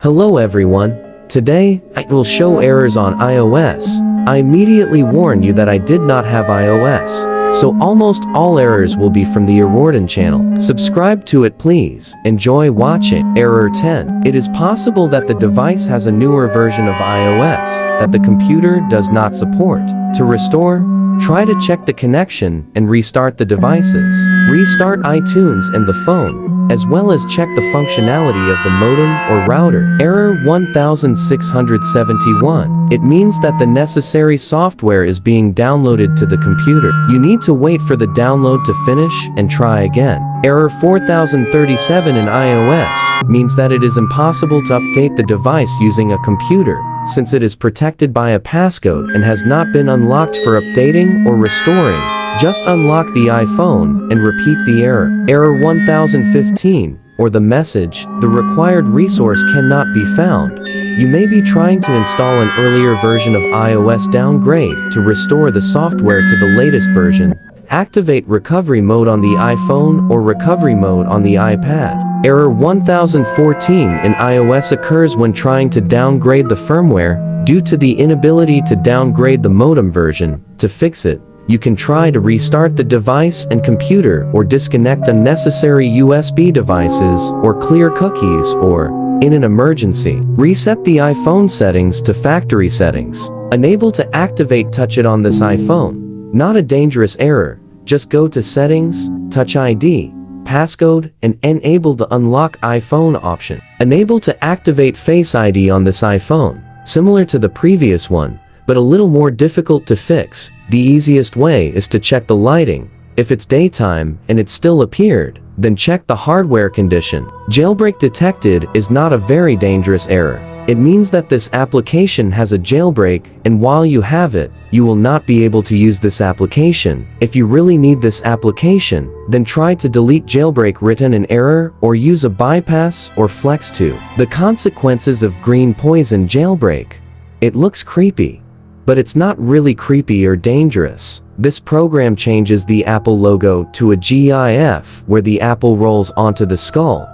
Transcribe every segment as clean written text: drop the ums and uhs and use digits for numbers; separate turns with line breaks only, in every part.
Hello everyone. Today, I will show errors on iOS. I immediately warn you that I did not have iOS, so almost all errors will be from the Errorden channel. Subscribe to it please. Enjoy watching. Error 10. It is possible that the device has a newer version of iOS that the computer does not support. To restore, try to check the connection and restart the devices. Restart iTunes and the phone, as well as check the functionality of the modem or router. Error 1671. It means that the necessary software is being downloaded to the computer. You need to wait for the download to finish and try again. Error 4037 in iOS means that it is impossible to update the device using a computer, since it is protected by a passcode and has not been unlocked for updating or restoring. Just unlock the iPhone and repeat the error. Error 1015, or the message, the required resource cannot be found. You may be trying to install an earlier version of iOS. Downgrade to restore the software to the latest version. Activate recovery mode on the iPhone or recovery mode on the iPad. Error 1014 in iOS occurs when trying to downgrade the firmware due to the inability to downgrade the modem version. To fix it, you can try to restart the device and computer or disconnect unnecessary USB devices or clear cookies or, in an emergency, reset the iPhone settings to factory settings. Unable to activate Touch It on this iPhone. Not a dangerous error, just go to Settings, Touch ID, Passcode, and enable the Unlock iPhone option. Unable to activate Face ID on this iPhone, similar to the previous one, but a little more difficult to fix. The easiest way is to check the lighting. If it's daytime and it still appeared, then check the hardware condition. Jailbreak detected is not a very dangerous error. It means that this application has a jailbreak, and while you have it, you will not be able to use this application. If you really need this application, then try to delete jailbreak written in error or use a bypass or flex to. The consequences of green poison jailbreak. It looks creepy, but it's not really creepy or dangerous. This program changes the Apple logo to a GIF where the apple rolls onto the skull.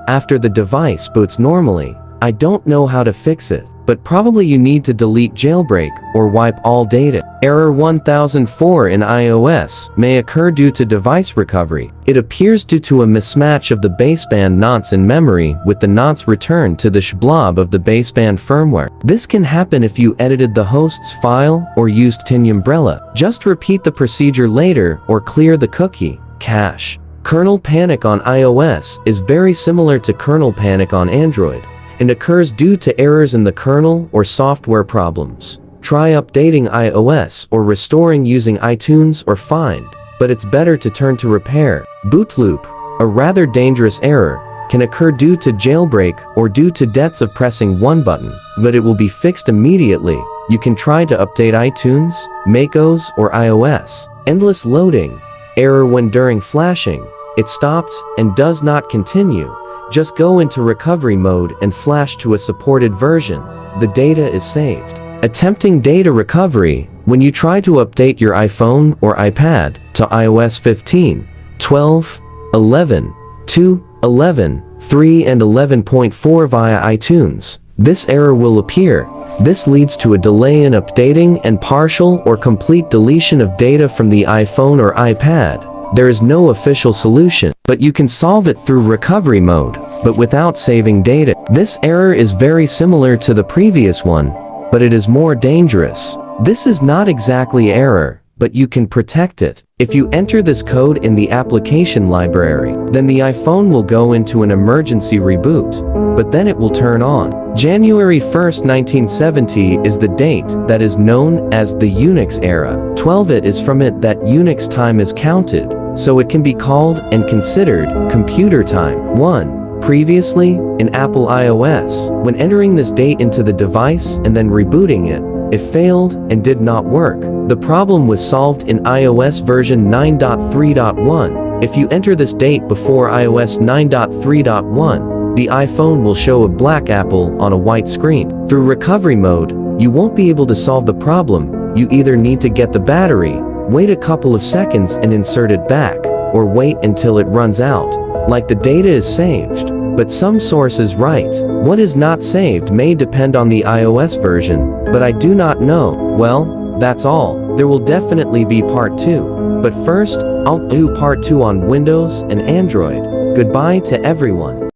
After the device boots normally. I don't know how to fix it, but probably you need to delete jailbreak or wipe all data. Error 1004 in iOS may occur due to device recovery. It appears due to a mismatch of the baseband nonce in memory with the nonce returned to the shblob of the baseband firmware. This can happen if you edited the host's file or used TinUmbrella. Just repeat the procedure later or clear the cookie cache. Kernel panic on iOS is very similar to kernel panic on Android, and occurs due to errors in the kernel or software problems. Try updating iOS or restoring using iTunes or Find, but it's better to turn to repair. Boot loop, a rather dangerous error, can occur due to jailbreak or due to deaths of pressing one button, but it will be fixed immediately. You can try to update iTunes, macOS, or iOS. Endless loading, error when during flashing, it stopped and does not continue. Just go into recovery mode and flash to a supported version. The data is saved. Attempting data recovery, when you try to update your iPhone or iPad to iOS 15, 12, 11, 2, 11, 3 and 11.4 via iTunes. This error will appear. This leads to a delay in updating and partial or complete deletion of data from the iPhone or iPad. There is no official solution, but you can solve it through recovery mode, but without saving data. This error is very similar to the previous one, but it is more dangerous. This is not exactly error, but you can protect it. If you enter this code in the application library, then the iPhone will go into an emergency reboot, but then it will turn on. January 1st, 1970 is the date that is known as the Unix era. 12-it is from it that Unix time is counted, so it can be called and considered computer time. 1. Previously, in Apple iOS, when entering this date into the device and then rebooting it, it failed and did not work. The problem was solved in iOS version 9.3.1. If you enter this date before iOS 9.3.1, the iPhone will show a black apple on a white screen. Through recovery mode, you won't be able to solve the problem. You either need to get the battery, wait a couple of seconds and insert it back, or wait until it runs out. Like the data is saved, but some sources write, what is not saved may depend on the iOS version, but I do not know. Well, that's all. There will definitely be part 2. But first, I'll do part 2 on Windows and Android. Goodbye to everyone.